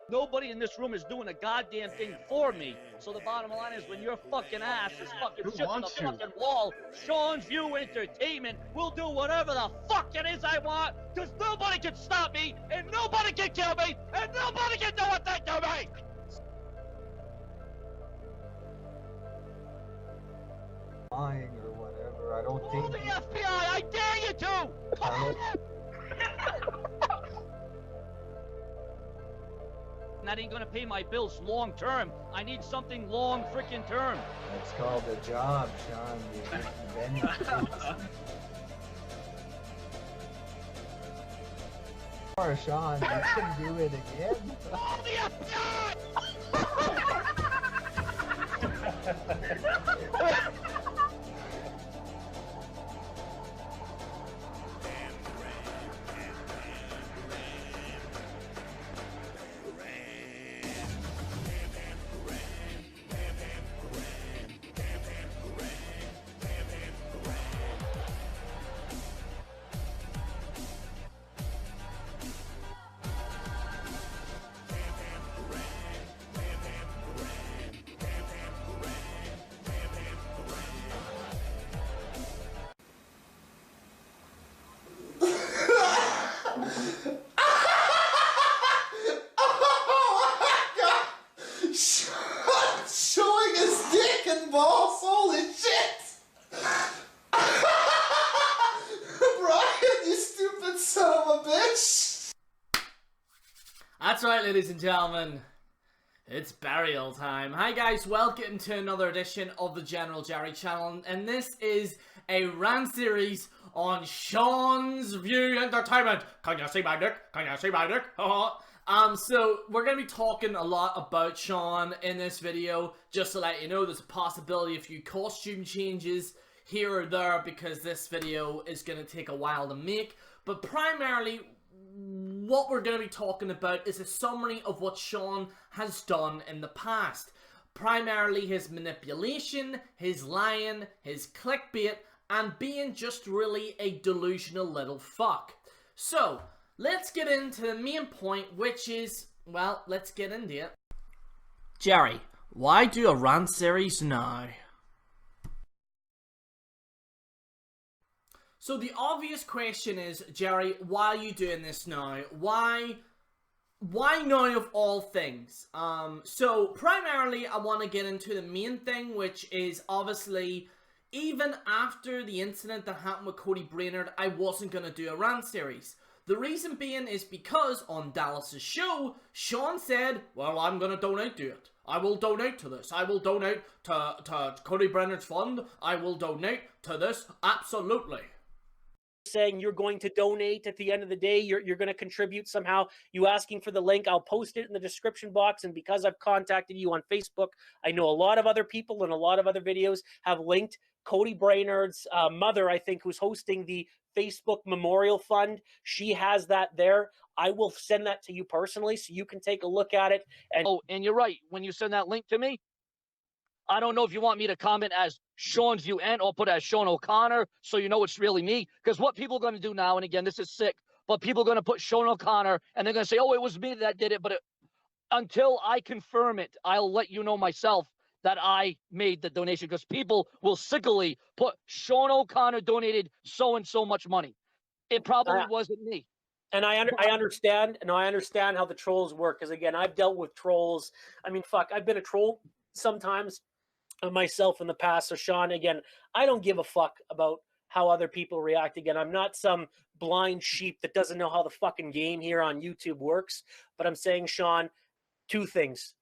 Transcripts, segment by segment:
Nobody in this room is doing a goddamn thing for me. So the bottom line is, when your fucking ass is fucking shit to the fucking wall, Sean's View Entertainment will do whatever the fuck it is I want, because nobody can stop me, and nobody can kill me, and nobody can do a thing to me! Lying or whatever, I don't Call think... the FBI, I dare you to! Call them! That ain't gonna pay my bills long term. I need something long freaking term. That's called a job, Sean. You benefits. Or Sean, you can do it again. Call the FBI! Showing his dick and balls, holy shit! Brian, you stupid son of a bitch! That's right, ladies and gentlemen. It's burial time. Hi guys, welcome to another edition of the General Jerry channel, and this is a rant series on Seanzviewent Entertainment. Can you see my dick? Can you see my dick? So we're going to be talking a lot about Sean in this video, just to let you know there's a possibility of a few costume changes here or there, because this video is going to take a while to make. But primarily, what we're going to be talking about is a summary of what Sean has done in the past. Primarily his manipulation, his lying, his clickbait, and being just really a delusional little fuck. So, let's get into the main point, which is, well, let's get into it. Jerry, why do a rant series now? So the obvious question is, Jerry, why are you doing this now? Why now of all things? So primarily I want to get into the main thing, which is obviously, even after the incident that happened with Cody Brainerd, I wasn't going to do a rant series. The reason being is because on Dallas's show, Sean said, well, I'm going to donate to it. I will donate to this. I will donate to Cody Brainerd's fund. I will donate to this. Absolutely. Saying you're going to donate at the end of the day, you're going to contribute somehow. You asking for the link, I'll post it in the description box. And because I've contacted you on Facebook, I know a lot of other people and a lot of other videos have linked Cody Brainerd's mother, I think, who's hosting the Facebook Memorial Fund. She has that there. I will send that to you personally so you can take a look at it. And oh, and you're right. When you send that link to me, I don't know if you want me to comment as Seanzviewent or put as Sean O'Connor, so you know it's really me. Because what people are going to do now, and again, this is sick, but people are going to put Sean O'Connor, and they're going to say, oh, it was me that did it. But until I confirm it, I'll let you know myself that I made the donation, because people will sickly put Sean O'Connor donated so and so much money. It probably wasn't me. And I understand, and I understand how the trolls work, because again, I've dealt with trolls. I mean, fuck, I've been a troll sometimes myself in the past. So Sean, again, I don't give a fuck about how other people react. Again, I'm not some blind sheep that doesn't know how the fucking game here on YouTube works. But I'm saying, Sean, two things.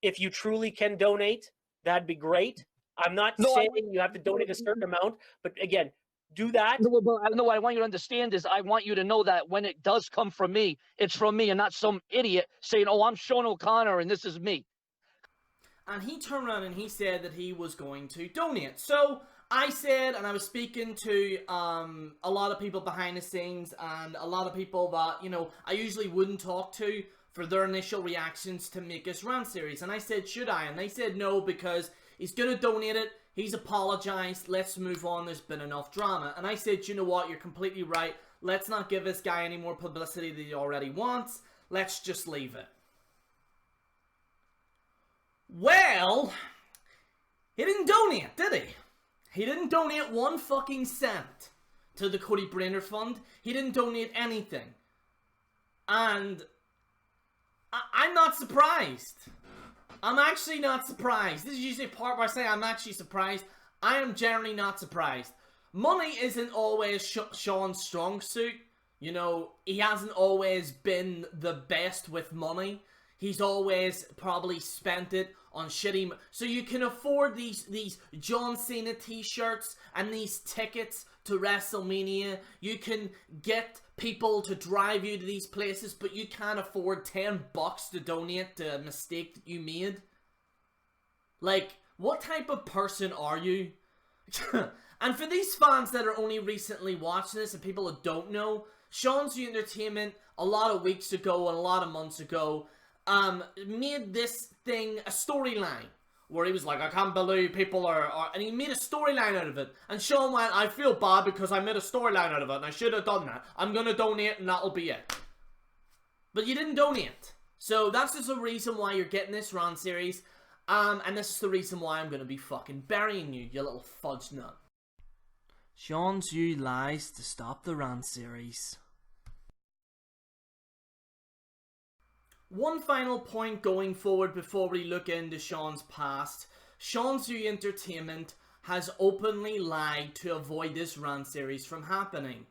If you truly can donate, that'd be great. I'm not saying you have to donate a certain amount, but again, do that. No, what I want you to understand is, I want you to know that when it does come from me, it's from me and not some idiot saying, oh, I'm Sean O'Connor and this is me. And he turned around and he said that he was going to donate. So I said, and I was speaking to a lot of people behind the scenes, and a lot of people that, you know, I usually wouldn't talk to for their initial reactions to make this rant series. And I said, should I? And they said no, because he's going to donate it. He's apologized. Let's move on. There's been enough drama. And I said, you know what? You're completely right. Let's not give this guy any more publicity that he already wants. Let's just leave it. Well, he didn't donate, did he? He didn't donate 1 fucking cent to the Cody Brainerd Fund. He didn't donate anything. And I'm not surprised. I'm actually not surprised. This is usually a part where I say I'm actually surprised. I am generally not surprised. Money isn't always Sean's strong suit. You know, he hasn't always been the best with money. He's always probably spent it on shitty... So you can afford these John Cena t-shirts and these tickets to WrestleMania. You can get people to drive you to these places, but you can't afford $10 to donate to a mistake that you made. Like, what type of person are you? And for these fans that are only recently watching this and people that don't know, Seanzviewent Entertainment, a lot of weeks ago and a lot of months ago, made this thing a storyline. Where he was like, I can't believe people are... And he made a storyline out of it. And Sean went, I feel bad because I made a storyline out of it and I should have done that. I'm going to donate and that'll be it. But you didn't donate. So that's just a reason why you're getting this Rant series. And this is the reason why I'm going to be fucking burying you, you little fudge nut. Seanzviewent lies to stop the Rant series. One final point going forward before we look into Sean's past. Seanzviewent Entertainment has openly lied to avoid this Rant series from happening.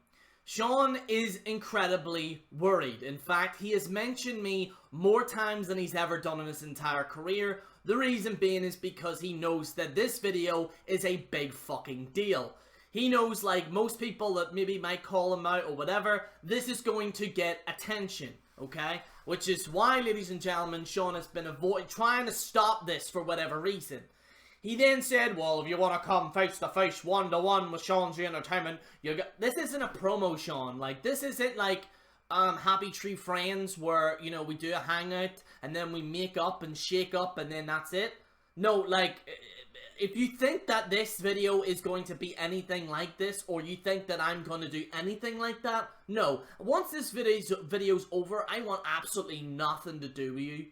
Sean is incredibly worried. In fact, he has mentioned me more times than he's ever done in his entire career. The reason being is because he knows that this video is a big fucking deal. He knows, like most people that maybe might call him out or whatever, this is going to get attention, okay? Which is why, ladies and gentlemen, Sean has been trying to stop this for whatever reason. He then said, well, if you want to come face to face, 1-to-1 with Seanzviewent Entertainment, this isn't a promo, Sean. Like, this isn't like Happy Tree Friends where, you know, we do a hangout and then we make up and shake up and then that's it. No, like, if you think that this video is going to be anything like this, or you think that I'm going to do anything like that, no. Once this video's over, I want absolutely nothing to do with you.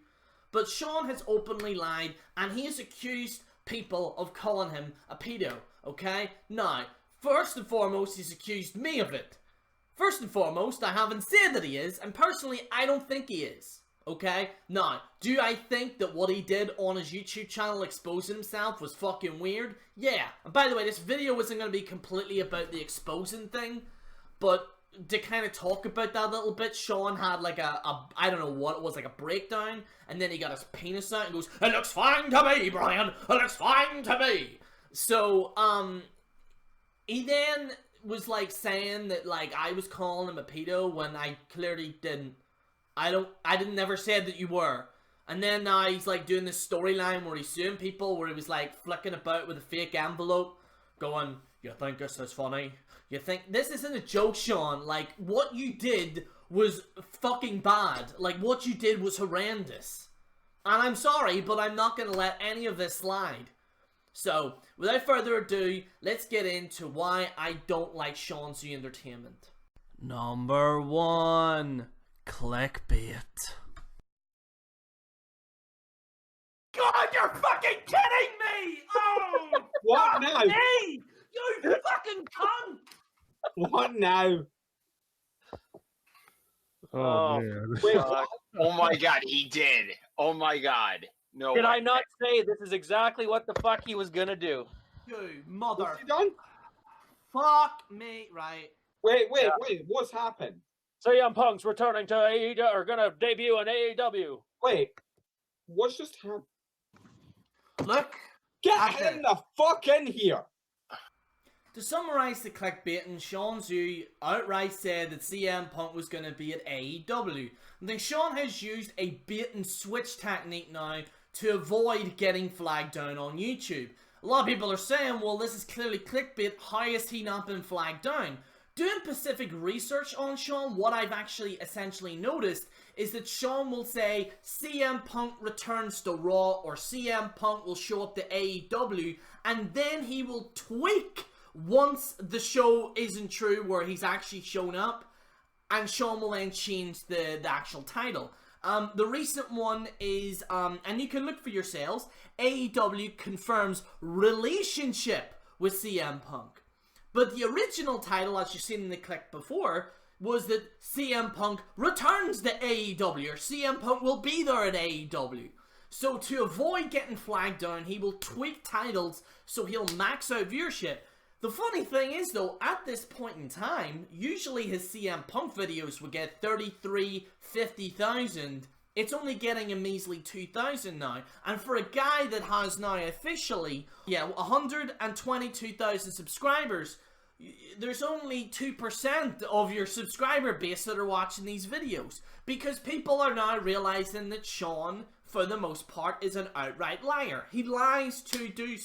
But Sean has openly lied, and he has accused people of calling him a pedo, okay? Now, first and foremost, he's accused me of it. First and foremost, I haven't said that he is, and personally, I don't think he is. Okay? Now, do I think that what he did on his YouTube channel exposing himself was fucking weird? Yeah. And by the way, this video isn't going to be completely about the exposing thing, but to kind of talk about that a little bit, Sean had like I don't know what it was, like a breakdown, and then he got his penis out and goes, it looks fine to me, Brian, it looks fine to me. So, he then was like saying that like I was calling him a pedo when I clearly didn't. I didn't never said that you were. And then now he's like doing this storyline where he's suing people, where he was like flicking about with a fake envelope, going, you think this is funny? You think this isn't a joke, Sean? Like, what you did was fucking bad. Like, what you did was horrendous. And I'm sorry, but I'm not gonna let any of this slide. So, without further ado, let's get into why I don't like Seanzviewent Entertainment. Number 1. Clickbait. God, you're fucking kidding me! Oh! What now? Me! You fucking cunt! What now? Oh, man. Wait, Oh my god, he did. Oh my god. No. Did way. I not say this is exactly what the fuck he was gonna do? You mother. what's he done? Fuck me, right? Wait, Yeah. what's happened? CM Punk's returning to AEW, or gonna debut in AEW. Wait, what's just happened? Look. Get Okay. him the fuck in here! To summarize the clickbaiting, Seanzviewent outright said that CM Punk was going to be at AEW. And then Sean has used a bait and switch technique now to avoid getting flagged down on YouTube. A lot of people are saying, well, this is clearly clickbait, how has he not been flagged down? Doing specific research on Sean, what I've actually essentially noticed is that Sean will say CM Punk returns to Raw, or CM Punk will show up to AEW, and then he will tweak once the show isn't true where he's actually shown up, and Sean will then change the actual title. The recent one is, and you can look for yourselves, AEW confirms relationship with CM Punk. But the original title, as you've seen in the clip before, was that CM Punk returns to AEW, or CM Punk will be there at AEW. So to avoid getting flagged down, he will tweak titles so he'll max out viewership. The funny thing is though, at this point in time, usually his CM Punk videos would get 33, 50,000. It's only getting a measly 2,000 now. And for a guy that has now officially, 122,000 subscribers, there's only 2% of your subscriber base that are watching these videos. Because people are now realizing that Sean, for the most part, is an outright liar. He lies to do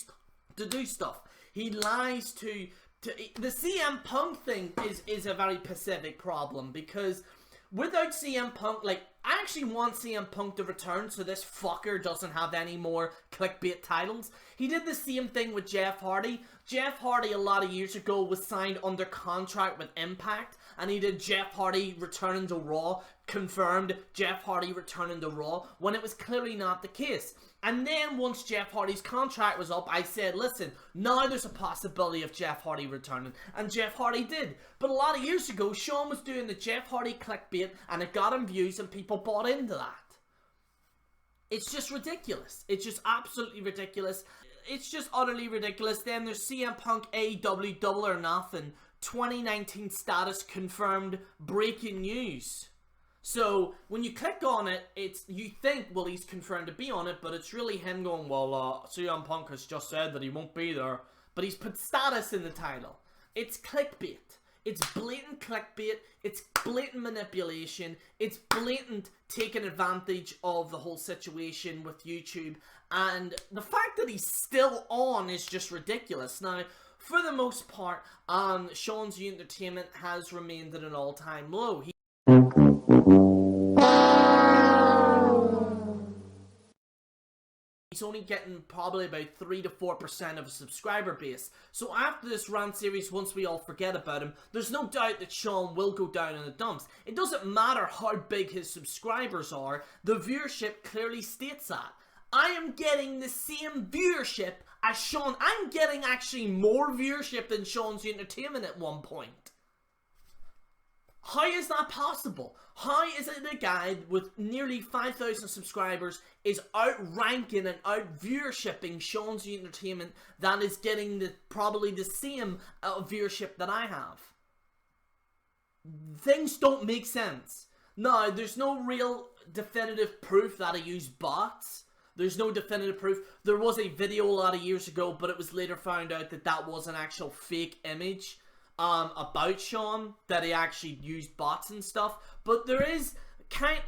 stuff. He lies to the CM Punk thing is a very specific problem, because without CM Punk, like, I actually want CM Punk to return so this fucker doesn't have any more clickbait titles. He did the same thing with Jeff Hardy. Jeff Hardy a lot of years ago was signed under contract with Impact, and he did Jeff Hardy returning to Raw, confirmed Jeff Hardy returning to Raw, when it was clearly not the case. And then once Jeff Hardy's contract was up, I said, listen, now there's a possibility of Jeff Hardy returning. And Jeff Hardy did. But a lot of years ago, Sean was doing the Jeff Hardy clickbait, and it got him views, and people bought into that. It's just ridiculous. It's just absolutely ridiculous. It's just utterly ridiculous. Then there's CM Punk AEW Double or Nothing 2019 status confirmed breaking news. So when you click on it, you think, well, he's confirmed to be on it, but it's really him going, well, CM Punk has just said that he won't be there, but he's put status in the title. It's clickbait. It's blatant clickbait. It's blatant manipulation. It's blatant taking advantage of the whole situation with YouTube. And the fact that he's still on is just ridiculous. Now, for the most part, Seanzviewent Entertainment has remained at an all-time low. He's only getting probably about 3 to 4% of his subscriber base. So after this Rant series, once we all forget about him, there's no doubt that Sean will go down in the dumps. It doesn't matter how big his subscribers are, the viewership clearly states that. I am getting the same viewership as Sean. I'm getting actually more viewership than Seanzviewent Entertainment at one point. How is that possible? How is it a guy with nearly 5,000 subscribers is outranking and out-viewershipping Seanzviewent Entertainment that is getting probably the same viewership that I have? Things don't make sense. Now, there's no real definitive proof that I use bots. There's no definitive proof. There was a video a lot of years ago, but it was later found out that that was an actual fake image about Sean, that he actually used bots and stuff. But there is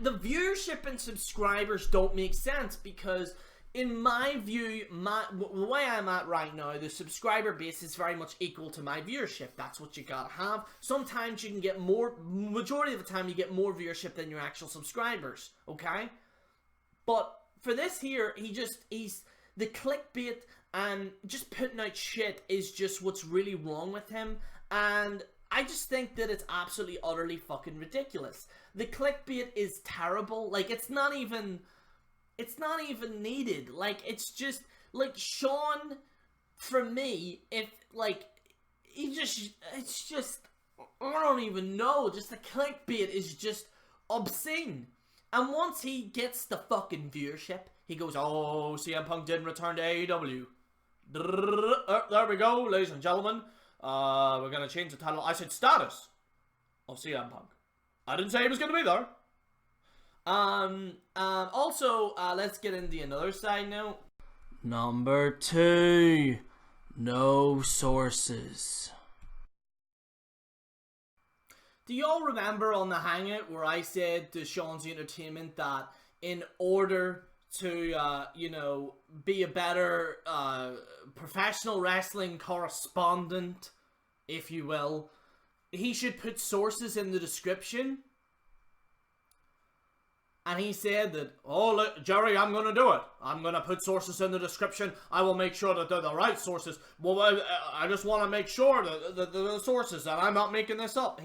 the viewership and subscribers don't make sense, because in my view, the way I'm at right now, the subscriber base is very much equal to my viewership. That's what you gotta have. Sometimes you can get more, majority of the time you get more viewership than your actual subscribers, okay? But for this here, he's the clickbait and just putting out shit is just what's really wrong with him. And I just think that it's absolutely, utterly fucking ridiculous. The clickbait is terrible. Like, it's not even needed. Like, it's just, like, Sean, for me, it's just, I don't even know. Just the clickbait is just obscene. And once he gets the fucking viewership, he goes, oh, CM Punk didn't return to AEW. There we go, ladies and gentlemen. We're gonna change the title. I said status of CM Punk. I didn't say he was gonna be there. Also, let's get into another side note. Number 2. No sources. Do y'all remember on the Hangout where I said to Seanzviewent Entertainment that in order to, be a better professional wrestling correspondent, if you will, he should put sources in the description? And he said that, oh, look, Jerry, I'm going to do it. I'm going to put sources in the description. I will make sure that they're the right sources. Well, I just want to make sure that the sources, that I'm not making this up.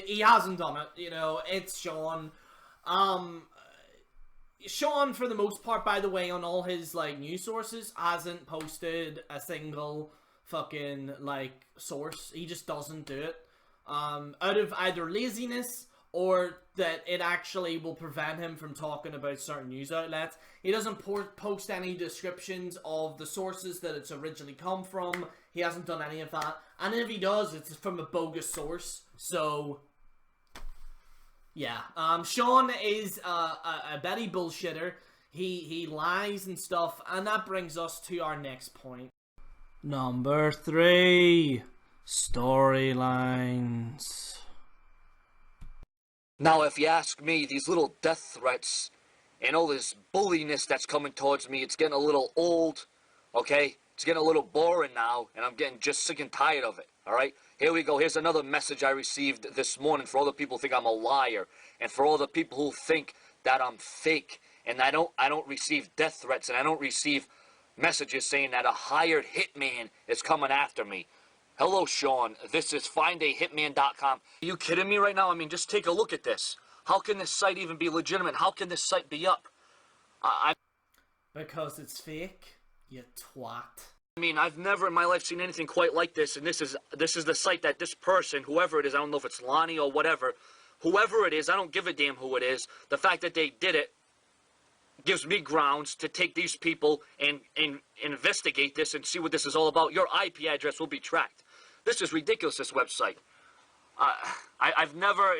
he hasn't done it, you know, it's Sean. Sean, for the most part, by the way, on all his, like, news sources, hasn't posted a single fucking, like, source. He just doesn't do it. Out of either laziness or that it actually will prevent him from talking about certain news outlets. He doesn't post any descriptions of the sources that it's originally come from. He hasn't done any of that. And if he does, it's from a bogus source. So, yeah. Sean is a very bullshitter. He lies and stuff. And that brings us to our next point. Number 3. Storylines. Now, if you ask me, these little death threats and all this bulliness that's coming towards me, it's getting a little old, okay? It's getting a little boring now, and I'm getting just sick and tired of it, all right? Here we go. Here's another message I received this morning for all the people who think I'm a liar, and for all the people who think that I'm fake, and I don't receive death threats, and I don't receive messages saying that a hired hitman is coming after me. Hello, Sean. This is findahitman.com. Are you kidding me right now? I mean, just take a look at this. How can this site even be legitimate? How can this site be up? Because it's fake, you twat. I mean, I've never in my life seen anything quite like this, and this is the site that this person, whoever it is, I don't know if it's Lonnie or whatever, whoever it is, I don't give a damn who it is, the fact that they did it gives me grounds to take these people and investigate this and see what this is all about. Your IP address will be tracked. This is ridiculous, this website. I never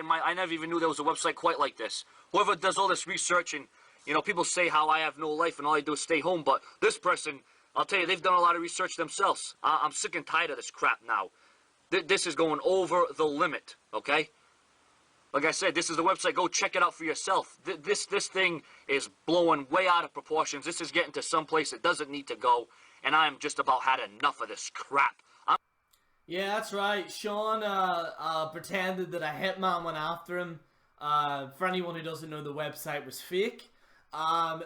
even knew there was a website quite like this. Whoever does all this research and, you know, people say how I have no life and all I do is stay home, but this person, I'll tell you, they've done a lot of research themselves. I'm sick and tired of this crap now. This is going over the limit, okay? Like I said, this is the website. Go check it out for yourself. This thing is blowing way out of proportions. This is getting to some place it doesn't need to go, and I'm just about had enough of this crap. Yeah, that's right. Sean pretended that a hitman went after him. For anyone who doesn't know, the website was fake.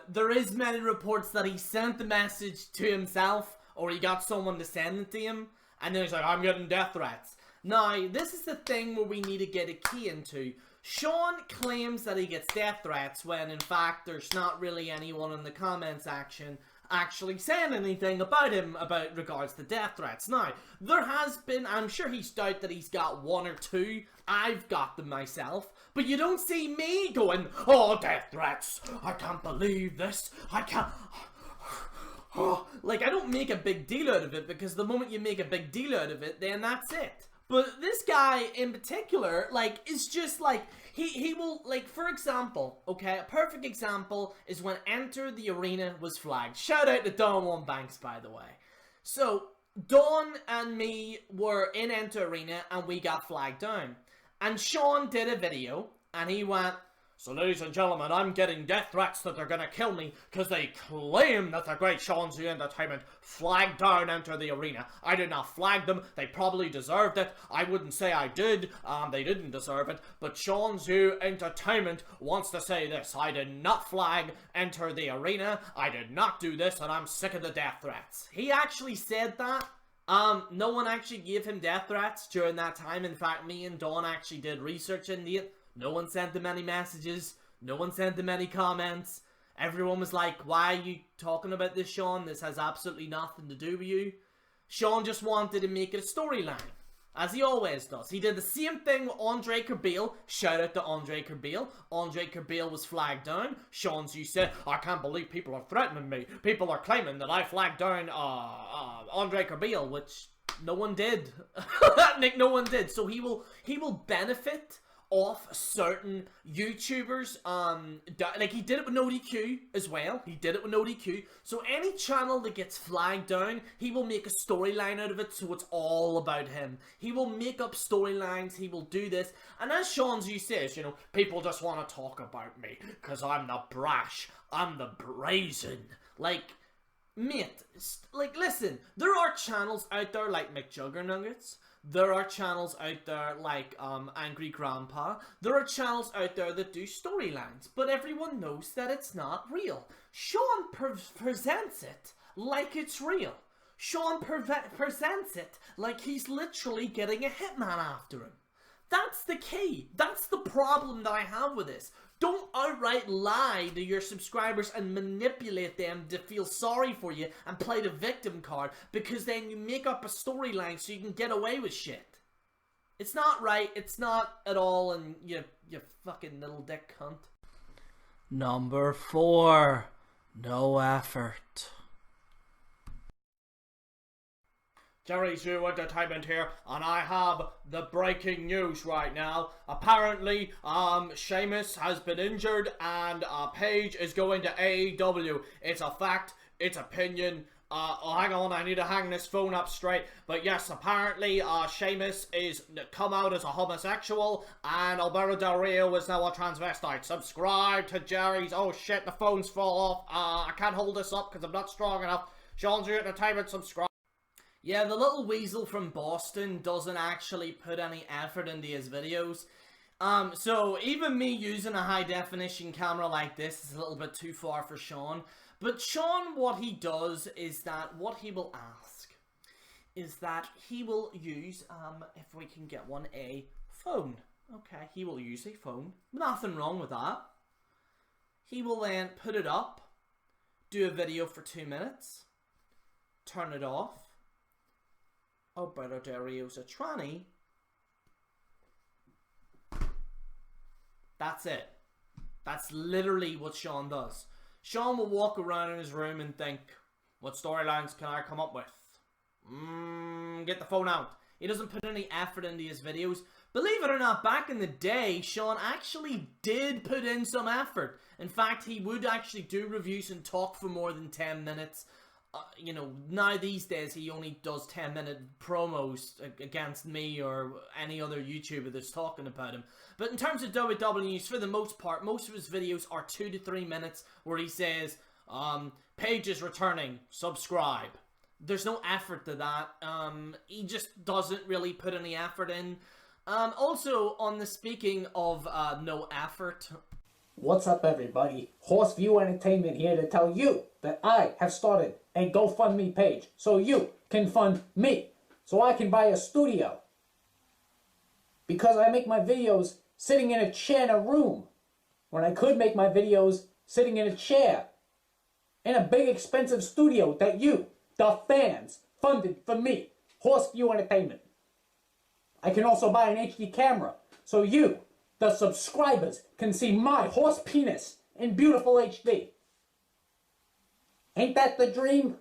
There is many reports that he sent the message to himself, or he got someone to send it to him, and then he's like, I'm getting death threats. Now, this is the thing where we need to get a key into. Sean claims that he gets death threats when, in fact, there's not really anyone in the comment section actually saying anything about him about regards to death threats. Now, there has been, I'm sure he's doubt that he's got 1 or 2. I've got them myself. But you don't see me going, oh, death threats. I can't believe this. I can't... Like, I don't make a big deal out of it, because the moment you make a big deal out of it, then that's it. But this guy in particular, like, is just like, he will, like, for example, okay, a perfect example is when Enter the Arena was flagged. Shout out to Don One Banks, by the way. So, Don and me were in Enter Arena and we got flagged down. And Sean did a video and he went, so ladies and gentlemen, I'm getting death threats that they're gonna kill me because they claim that the great Seanzviewent Entertainment flagged down Enter the Arena. I did not flag them. They probably deserved it. I wouldn't say I did. They didn't deserve it. But Seanzviewent Entertainment wants to say this. I did not flag Enter the Arena. I did not do this, and I'm sick of the death threats. He actually said that. No one actually gave him death threats during that time. In fact, me and Dawn actually did research into it. No one sent him any messages. No one sent him any comments. Everyone was like, why are you talking about this, Sean? This has absolutely nothing to do with you. Sean just wanted to make it a storyline, as he always does. He did the same thing with Andre Kerbeil. Shout out to Andre Kerbeil. Andre Kerbeil was flagged down. Seanzviewent said, I can't believe people are threatening me. People are claiming that I flagged down Andre Kerbeil, which no one did. Nick, no one did. So he will benefit off certain YouTubers, like he did it with NoDQ as well. He did it with NoDQ. So any channel that gets flagged down, he will make a storyline out of it, so it's all about him. He will make up storylines, he will do this, and as Seanzviewent says, you know, people just want to talk about me, because I'm the brash, I'm the brazen. Like, mate, like, listen, there are channels out there like McJuggernuggets. There are channels out there like Angry Grandpa. There are channels out there that do storylines, but everyone knows that it's not real. Sean presents it like it's real. Sean presents it like he's literally getting a hitman after him. That's the key. That's the problem that I have with this. Don't outright lie to your subscribers and manipulate them to feel sorry for you and play the victim card, because then you make up a storyline so you can get away with shit. It's not right. It's not at all, and you fucking little dick cunt. Number 4. No effort. Seanzviewent Entertainment here, and I have the breaking news right now. Apparently, Sheamus has been injured, and Paige is going to AEW. It's a fact. It's opinion. Oh, hang on, I need to hang this phone up straight. But yes, apparently, Sheamus is come out as a homosexual, and Alberto Del Rio is now a transvestite. Subscribe to Jerry's. Oh shit, the phone's fall off. I can't hold this up because I'm not strong enough. Seanzviewent Entertainment, subscribe. Yeah, the little weasel from Boston doesn't actually put any effort into his videos. So even me using a high definition camera like this is a little bit too far for Sean. But Sean, what he does is that what he will ask is that he will use, if we can get one, a phone. Okay, he will use a phone. Nothing wrong with that. He will then put it up, do a video for 2 minutes, turn it off. Alberto Del Rio's a tranny. That's it. That's literally what Sean does. Sean will walk around in his room and think, what storylines can I come up with? Get the phone out. He doesn't put any effort into his videos. Believe it or not, back in the day, Sean actually did put in some effort. In fact, he would actually do reviews and talk for more than 10 minutes. You know, now these days he only does 10-minute promos against me or any other YouTuber that's talking about him. But in terms of WWE news, for the most part, most of his videos are 2 to 3 minutes where he says, Paige is returning, subscribe. There's no effort to that. He just doesn't really put any effort in. Also, on the speaking of no effort... What's up, everybody? Horseview Entertainment here to tell you that I have started a GoFundMe page so you can fund me, so I can buy a studio. Because I make my videos sitting in a chair in a room, when I could make my videos sitting in a chair in a big expensive studio that you, the fans, funded for me, Horseview Entertainment. I can also buy an HD camera so you, the subscribers, can see my horse penis in beautiful HD. Ain't that the dream?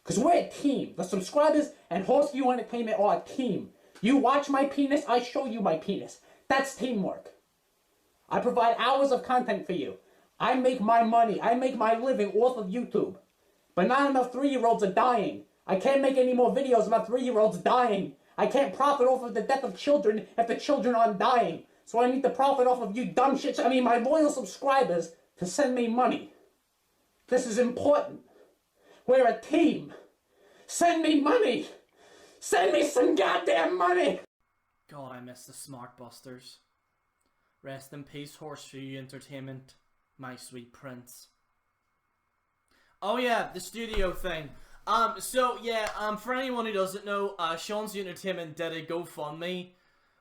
Because we're a team. The subscribers and Horseview Entertainment are a team. You watch my penis, I show you my penis. That's teamwork. I provide hours of content for you. I make my money. I make my living off of YouTube. But not enough 3-year-olds are dying. I can't make any more videos about 3-year-olds dying. I can't profit off of the death of children if the children aren't dying. So I need to profit off of you dumb shits, my loyal subscribers, to send me money. This is important. We're a team. Send me money. Send me some goddamn money. God, I miss the Smart Busters. Rest in peace, Horseview Entertainment, my sweet prince. Oh yeah, the studio thing. For anyone who doesn't know, Seanzviewent Entertainment did a GoFundMe,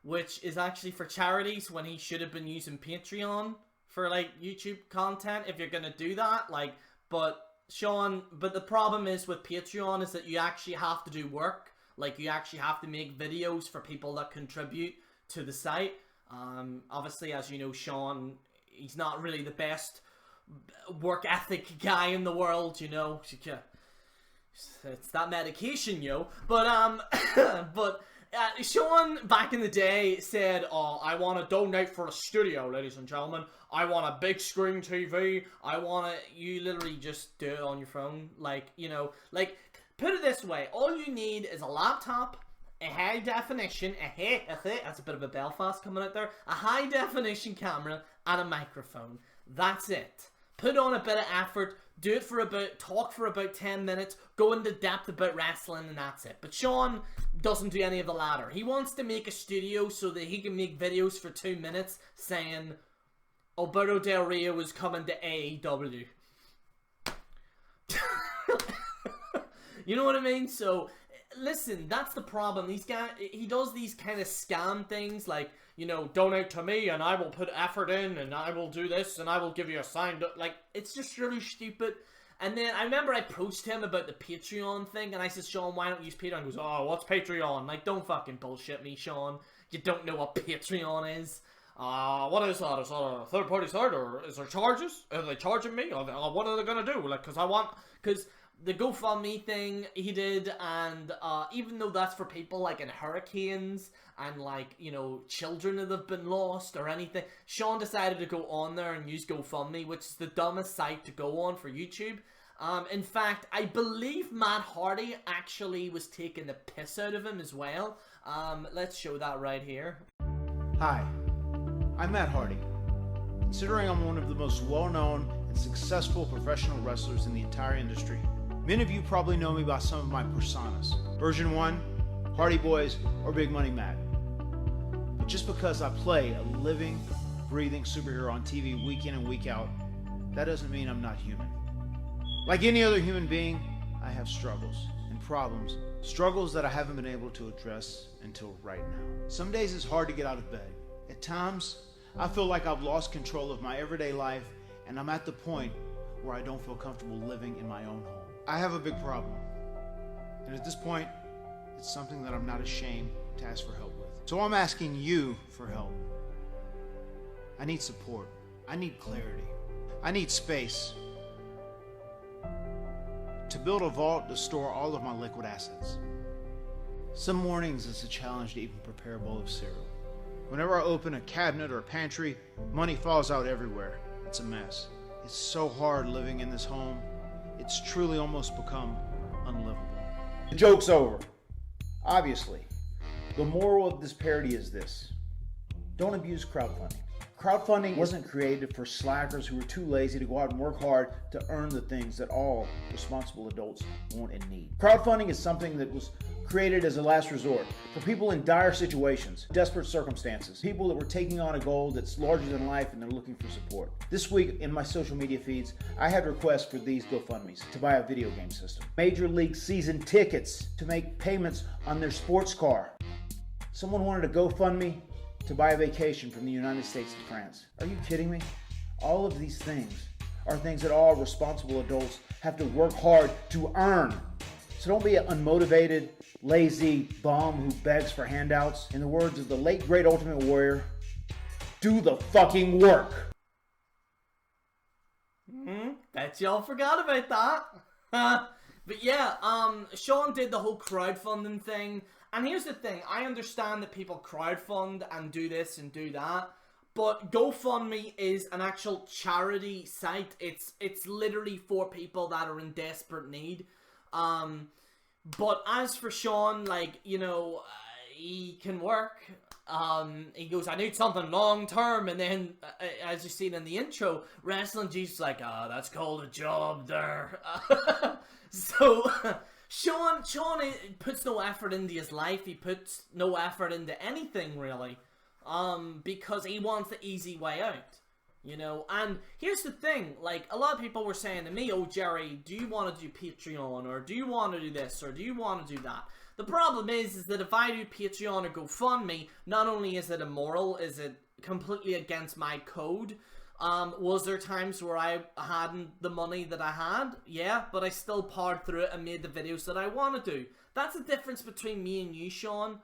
which is actually for charities when he should have been using Patreon for, like, YouTube content, if you're gonna do that, like, but the problem is with Patreon is that you actually have to do work, like, you actually have to make videos for people that contribute to the site. Obviously, as you know, Sean, he's not really the best work ethic guy in the world, you know, it's that medication, yo, but, Sean, back in the day, said, oh, I want to donate for a studio, ladies and gentlemen. I want a big screen TV. You literally just do it on your phone. Like, you know, like, put it this way. All you need is a laptop, a high definition, that's a bit of a Belfast coming out there, a high definition camera, and a microphone. That's it. Put on a bit of effort. Do it talk for about 10 minutes, go into depth about wrestling, and that's it. But Sean doesn't do any of the latter. He wants to make a studio so that he can make videos for 2 minutes saying, Alberto Del Rio is coming to AEW. You know what I mean? So, listen, that's the problem. These guys, he does these kind of scam things like, you know, donate to me and I will put effort in and I will do this and I will give you a sign. Like, it's just really stupid. And then I remember I approached him about the Patreon thing, and I said, Sean, why don't you use Patreon? He goes, oh, what's Patreon? Like, don't fucking bullshit me, Sean. You don't know what Patreon is. What is that? Is that a third-party site, or is there charges? Are they charging me? Or what are they gonna do? Like, because the GoFundMe thing he did, and even though that's for people like in hurricanes and like, you know, children that have been lost or anything, Sean decided to go on there and use GoFundMe, which is the dumbest site to go on for YouTube. In fact, I believe Matt Hardy actually was taking the piss out of him as well. Let's show that right here. Hi, I'm Matt Hardy. Considering I'm one of the most well-known and successful professional wrestlers in the entire industry, many of you probably know me by some of my personas. Version 1, Hardy Boys, or Big Money Matt. But just because I play a living, breathing superhero on TV week in and week out, that doesn't mean I'm not human. Like any other human being, I have struggles and problems. Struggles that I haven't been able to address until right now. Some days it's hard to get out of bed. At times, I feel like I've lost control of my everyday life, and I'm at the point where I don't feel comfortable living in my own home. I have a big problem, and at this point, it's something that I'm not ashamed to ask for help with. So I'm asking you for help. I need support. I need clarity. I need space to build a vault to store all of my liquid assets. Some mornings it's a challenge to even prepare a bowl of cereal. Whenever I open a cabinet or a pantry, money falls out everywhere. It's a mess. It's so hard living in this home. It's truly almost become unlivable. The joke's over. Obviously. The moral of this parody is this: don't abuse crowdfunding. Crowdfunding wasn't created for slackers who were too lazy to go out and work hard to earn the things that all responsible adults want and need. Crowdfunding is something that was created as a last resort for people in dire situations, desperate circumstances, people that were taking on a goal that's larger than life and they're looking for support. This week in my social media feeds, I had requests for these GoFundMes to buy a video game system, Major League season tickets, to make payments on their sports car. Someone wanted a GoFundMe to buy a vacation from the United States to France. Are you kidding me? All of these things are things that all responsible adults have to work hard to earn. So don't be an unmotivated, lazy bum who begs for handouts. In the words of the late great Ultimate Warrior, do the fucking work. Bet y'all forgot about that. But yeah, Sean did the whole crowdfunding thing. And here's the thing, I understand that people crowdfund and do this and do that, but GoFundMe is an actual charity site. It's literally for people that are in desperate need. But as for Sean, like, you know, he can work. He goes, I need something long term, and then as you've seen in the intro, Wrestling Jesus like, that's called a job there. So Sean puts no effort into his life. He puts no effort into anything really, because he wants the easy way out, you know. And here's the thing, like, a lot of people were saying to me, oh Jerry, do you want to do Patreon, or do you want to do this, or do you want to do that? The problem is that if I do Patreon or GoFundMe, not only is it immoral, is it completely against my code. Was there times where I hadn't the money that I had? Yeah, but I still powered through it and made the videos that I want to do. That's the difference between me and you, Sean.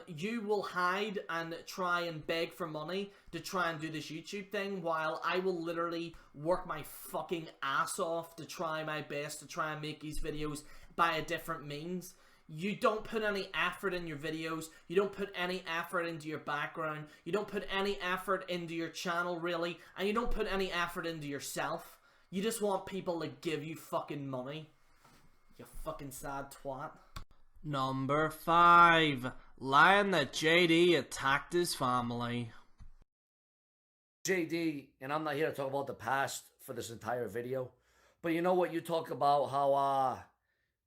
You will hide and try and beg for money to try and do this YouTube thing, while I will literally work my fucking ass off to try my best to try and make these videos by a different means. You don't put any effort in your videos, you don't put any effort into your background, you don't put any effort into your channel really, and you don't put any effort into yourself. You just want people to give you fucking money. You fucking sad twat. Number 5. Lying that JD attacked his family. JD, and I'm not here to talk about the past for this entire video, but you know what, you talk about how,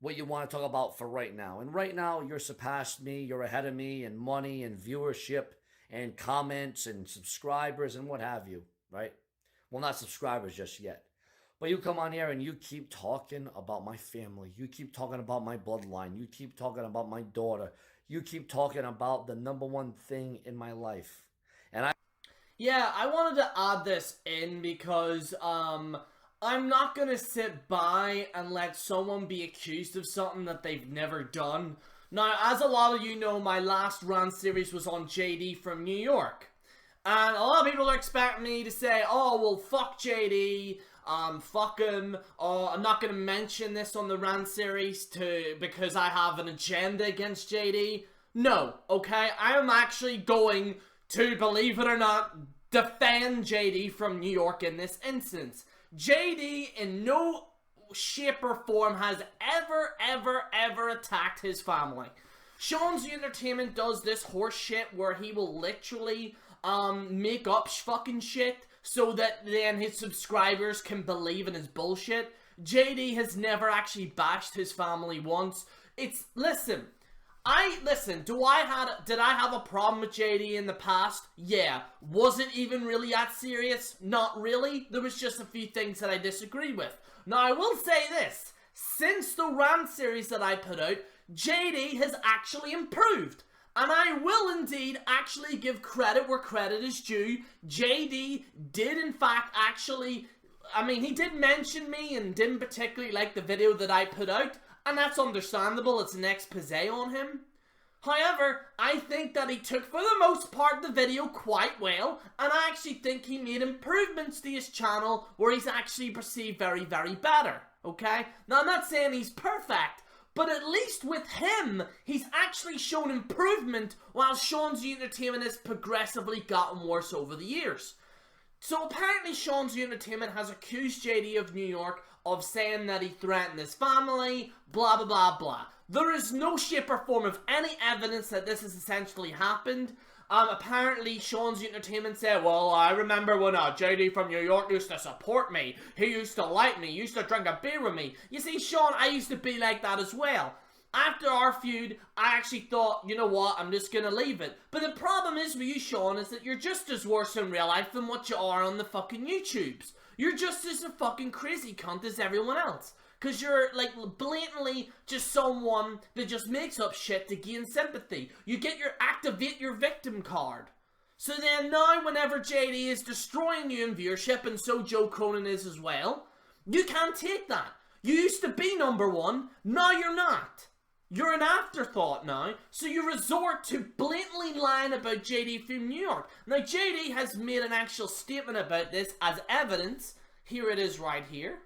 what you want to talk about for right now. And right now, you're surpassed me, you're ahead of me in money and viewership and comments and subscribers and what have you, right? Well, not subscribers just yet. But you come on here and you keep talking about my family. You keep talking about my bloodline. You keep talking about my daughter. You keep talking about the #1 thing in my life. And yeah, I wanted to add this in because, I'm not gonna sit by and let someone be accused of something that they've never done. Now, as a lot of you know, my last rant series was on JD from New York. And a lot of people are expecting me to say, oh, well, fuck JD, fuck him, I'm not going to mention this on the rant series because I have an agenda against JD. No, okay? I am actually going to, believe it or not, defend JD from New York in this instance. JD in no shape or form has ever attacked his family. Seanzviewent Entertainment does this horse shit where he will literally make up fucking shit so that then his subscribers can believe in his bullshit. JD has never actually bashed his family once. Listen, did I have a problem with JD in the past? Yeah. Was it even really that serious? Not really. There was just a few things that I disagreed with. Now, I will say this. Since the rant series that I put out, JD has actually improved. And I will indeed actually give credit where credit is due. JD did in fact actually, he did mention me and didn't particularly like the video that I put out. And that's understandable, it's an expose on him. However, I think that he took, for the most part, the video quite well, and I actually think he made improvements to his channel where he's actually perceived very better, okay? Now, I'm not saying he's perfect, but at least with him, he's actually shown improvement while Seanzviewent Entertainment has progressively gotten worse over the years. So apparently Seanzviewent Entertainment has accused JD of New York of saying that he threatened his family, blah blah blah blah. There is no shape or form of any evidence that this has essentially happened. Apparently Seanzviewent Entertainment said, well, I remember when JD from New York used to support me. He used to like me, used to drink a beer with me. You see, Sean, I used to be like that as well. After our feud, I actually thought, you know what, I'm just gonna leave it. But the problem is with you, Sean, is that you're just as worse in real life than what you are on the fucking YouTubes. You're just as a fucking crazy cunt as everyone else. Because you're, like, blatantly just someone that just makes up shit to gain sympathy. You get your activate your victim card. So then now whenever JD is destroying you in viewership, and so Joe Cronin is as well, you can't take that. You used to be #1, now you're not. You're an afterthought now, so you resort to blatantly lying about JD from New York. Now, JD has made an actual statement about this as evidence. Here it is right here.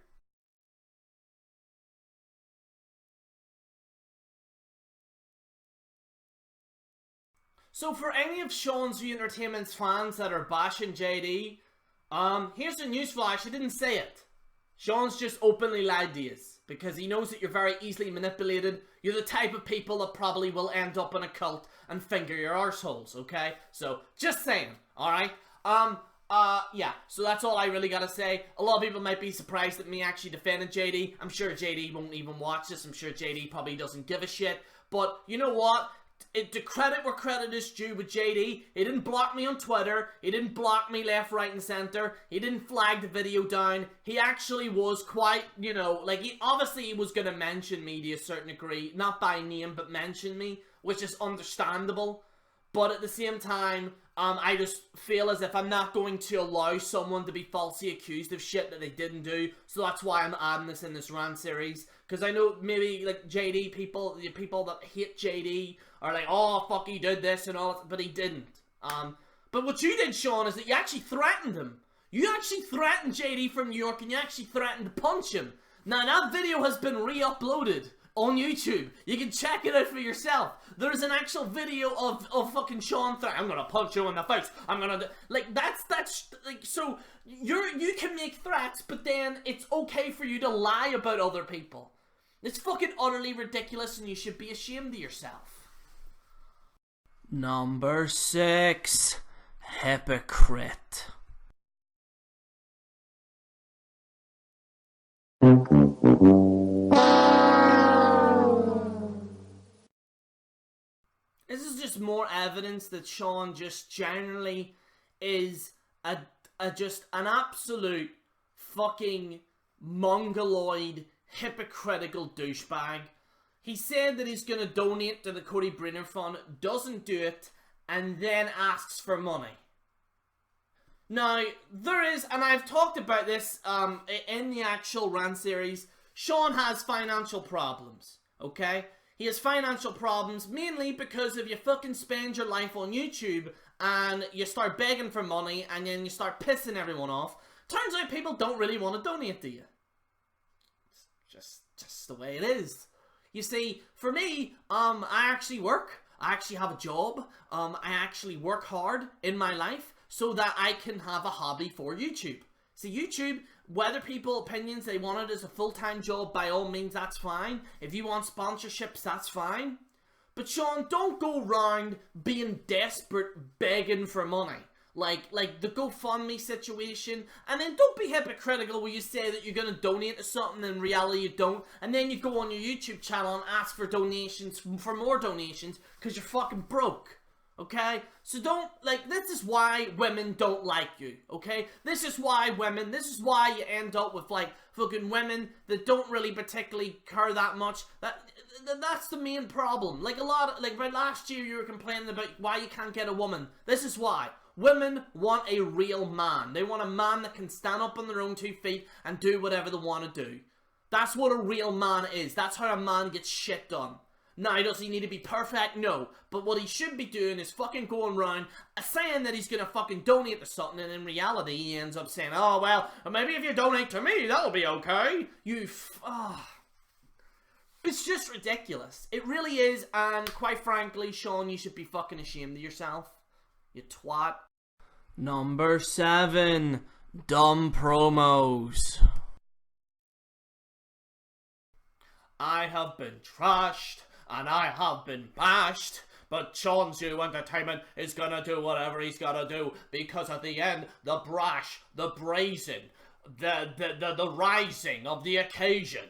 So for any of Seanzviewent Entertainment's fans that are bashing JD, here's a newsflash, I didn't say it. Sean's just openly lied to you, because he knows that you're very easily manipulated. You're the type of people that probably will end up in a cult and finger your arseholes, okay? So, just saying, alright? Yeah, so that's all I really gotta say. A lot of people might be surprised at me actually defending JD. I'm sure JD won't even watch this. I'm sure JD probably doesn't give a shit. But, you know what? To credit where credit is due with JD, he didn't block me on Twitter, he didn't block me left, right and centre, he didn't flag the video down, he actually was quite, you know, like, obviously he was going to mention me to a certain degree, not by name, but mention me, which is understandable, but at the same time, I just feel as if I'm not going to allow someone to be falsely accused of shit that they didn't do, so that's why I'm adding this in this rant series, because I know maybe, like, JD people, the people that hate JD, are like, oh, fuck, he did this and all, but he didn't. But what you did, Sean, is that you actually threatened him. You actually threatened JD from New York, and you actually threatened to punch him. Now, that video has been re-uploaded on YouTube. You can check it out for yourself. There's an actual video of fucking Sean I'm gonna punch you in the face. I'm gonna like, that's, like, so, you can make threats, but then it's okay for you to lie about other people. It's fucking utterly ridiculous, and you should be ashamed of yourself. Number 6, hypocrite. This is just more evidence that Sean just generally is just an absolute fucking mongoloid, hypocritical douchebag. He said that he's going to donate to the Cody Brunner Fund, doesn't do it, and then asks for money. Now, there is, and I've talked about this in the actual Rant series, Sean has financial problems, okay? He has financial problems mainly because if you fucking spend your life on YouTube and you start begging for money and then you start pissing everyone off, turns out people don't really want to donate to you. It's just the way it is. You see, for me, I actually work. I actually have a job. I actually work hard in my life so that I can have a hobby for YouTube. See, YouTube, whether people opinions they want it as a full-time job, by all means, that's fine. If you want sponsorships, that's fine. But Sean, don't go round being desperate, begging for money. Like the GoFundMe situation, and then don't be hypocritical where you say that you're going to donate to something and in reality you don't, and then you go on your YouTube channel and ask for donations, for more donations, because you're fucking broke, okay? So don't, this is why women don't like you, okay? This is why you end up with, fucking women that don't really particularly care that much. That's the main problem. About last year you were complaining about why you can't get a woman. This is why. Women want a real man. They want a man that can stand up on their own 2 feet and do whatever they want to do. That's what a real man is. That's how a man gets shit done. Now, does he need to be perfect? No. But what he should be doing is fucking going around saying that he's gonna fucking donate to something, and in reality he ends up saying, oh, well, maybe if you donate to me, that'll be okay. It's just ridiculous. It really is, and quite frankly, Sean, you should be fucking ashamed of yourself. You twat. Number 7. Dumb promos. I have been trashed, and I have been bashed, but Seanzviewent Entertainment is gonna do whatever he's gotta do, because at the end, the brash, the brazen, the rising of the occasion,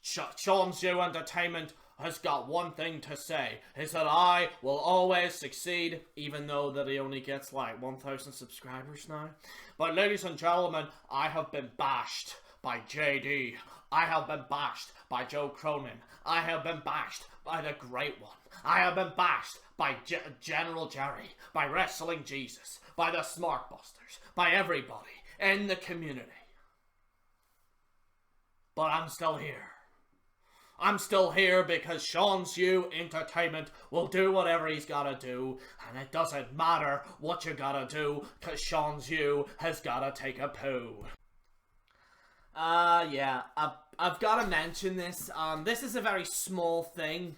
Seanzviewent Entertainment has got one thing to say, is that I will always succeed, even though that he only gets 1,000 subscribers now. But ladies and gentlemen, I have been bashed by JD. I have been bashed by Joe Cronin. I have been bashed by the Great One. I have been bashed by General Jerry, by Wrestling Jesus, by the Smartbusters, by everybody in the community. But I'm still here. I'm still here because Seanzviewent Entertainment will do whatever he's gotta do, and it doesn't matter what you gotta do, because Seanzviewent has gotta take a poo. Yeah, I've gotta mention this. This is a very small thing.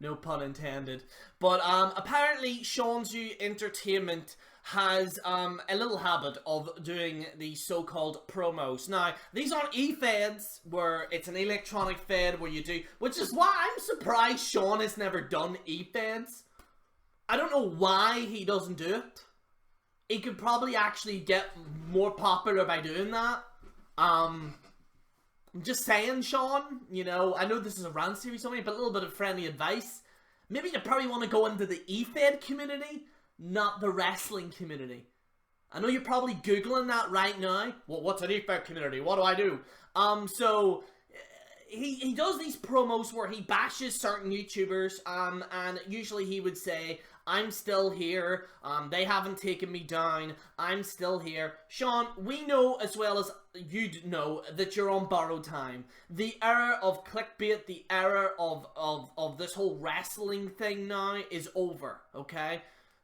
No pun intended. But, apparently Seanzviewent Entertainment has a little habit of doing these so-called promos. Now, these aren't e-feds, where it's an electronic fed where you do, which is why I'm surprised Sean has never done e-feds. I don't know why he doesn't do it. He could probably actually get more popular by doing that. I'm just saying, Sean, you know, I know this is a Rant series only, but a little bit of friendly advice. Maybe you probably want to go into the e-fed community, not the wrestling community. I know you're probably Googling that right now. Well, what's an e-fed community? What do I do? So he does these promos where he bashes certain YouTubers, and usually he would say, I'm still here, they haven't taken me down, I'm still here. Sean, we know as well as you know that you're on borrowed time. The era of clickbait, the era of this whole wrestling thing now is over, okay?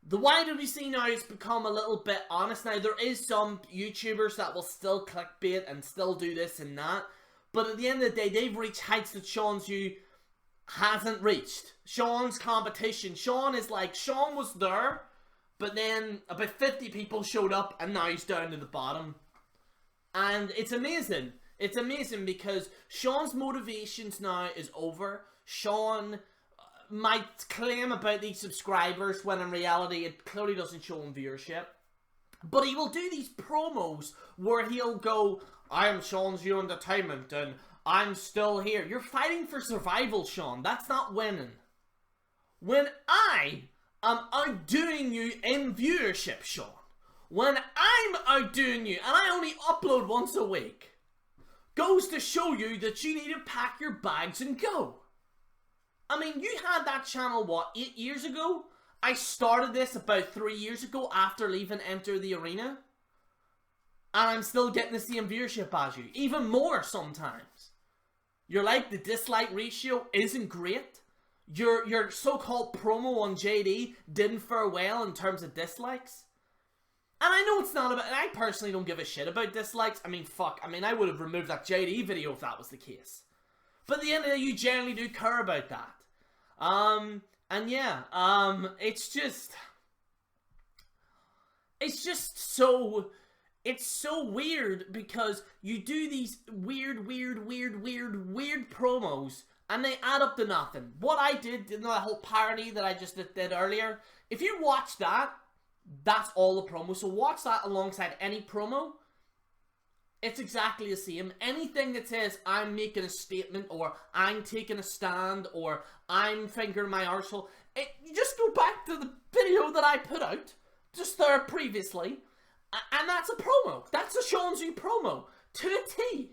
The YWC now has become a little bit honest. Now, there is some YouTubers that will still clickbait and still do this and that, but at the end of the day, they've reached heights that Seanzviewent hasn't reached. Sean's competition. Sean was there, but then about 50 people showed up, and now he's down to the bottom. And it's amazing. It's amazing because Sean's motivations now is over. Sean might claim about these subscribers when in reality it clearly doesn't show him viewership. But he will do these promos where he'll go, I am Seanzviewent Entertainment and I'm still here. You're fighting for survival, Sean. That's not winning. When I am outdoing you in viewership, Sean, when I'm outdoing you and I only upload once a week, goes to show you that you need to pack your bags and go. I mean, you had that channel, what, 8 years ago? I started this about 3 years ago after leaving Enter the Arena. And I'm still getting the same viewership as you. Even more sometimes. You're like, the dislike ratio isn't great. Your so-called promo on JD didn't fare well in terms of dislikes. And I know it's not about... I personally don't give a shit about dislikes. I mean, fuck. I mean, I would have removed that JD video if that was the case. But at the end of the day, you generally do care about that. And yeah, it's just so... It's so weird because you do these weird promos and they add up to nothing. What I did, you know, that whole parody that I just did earlier, if you watch that, that's all the promo. So watch that alongside any promo. It's exactly the same. Anything that says I'm making a statement or I'm taking a stand or I'm fingering my arsehole, you just go back to the video that I put out just there previously. And that's a promo. That's a Seanzviewent promo. To a T.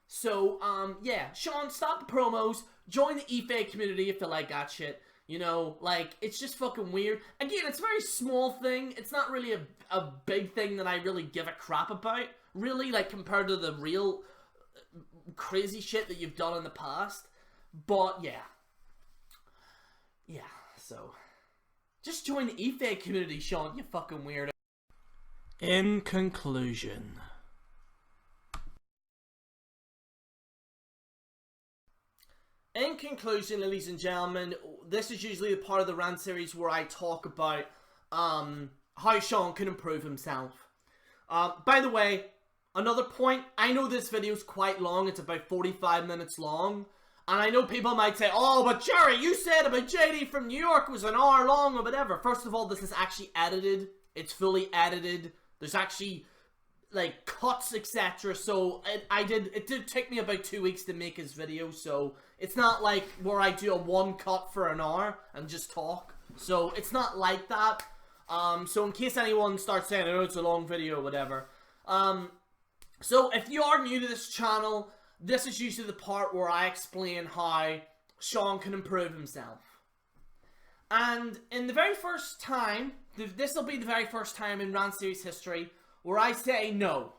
So, yeah. Sean, stop the promos. Join the eFake community if you like that shit. You know, like, it's just fucking weird. Again, it's a very small thing. It's not really a big thing that I really give a crap about. Really, like, compared to the real crazy shit that you've done in the past. But, yeah. Yeah, so. Just join the eFake community, Sean, you fucking weirdo. In conclusion, ladies and gentlemen, this is usually the part of the rant series where I talk about how Sean can improve himself. By the way, another point, I know this video is quite long, it's about 45 minutes long, and I know people might say, oh, but Jerry, you said about JD from New York was an hour long or whatever. First of all, this is actually edited, it's fully edited. There's actually, like, cuts, etc. So, it did take me about 2 weeks to make his video. So, it's not like where I do a one cut for an hour and just talk. So, it's not like that. So, in case anyone starts saying, oh, it's a long video or whatever. So, if you are new to this channel, this is usually the part where I explain how Sean can improve himself. And in the very first time, this will be the very first time in Rant Series history where I say no.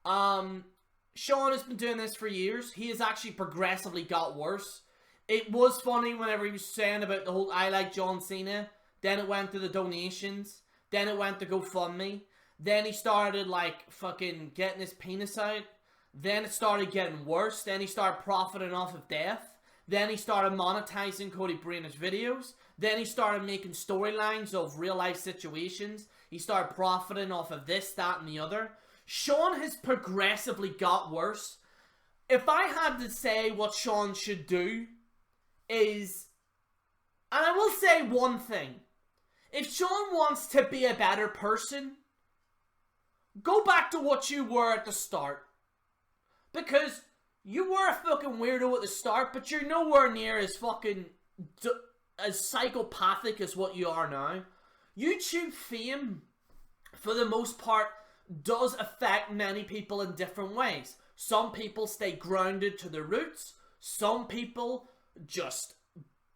Sean has been doing this for years. He has actually progressively got worse. It was funny whenever he was saying about the whole I like John Cena. Then it went to the donations. Then it went to GoFundMe. Then he started like fucking getting his penis out. Then it started getting worse. Then he started profiting off of death. Then he started monetizing Cody Brayner's videos. Then he started making storylines of real life situations. He started profiting off of this, that, and the other. Sean has progressively got worse. If I had to say what Sean should do is... And I will say one thing. If Sean wants to be a better person, go back to what you were at the start. Because... you were a fucking weirdo at the start, but you're nowhere near as fucking as psychopathic as what you are now. YouTube fame, for the most part, does affect many people in different ways. Some people stay grounded to their roots. Some people just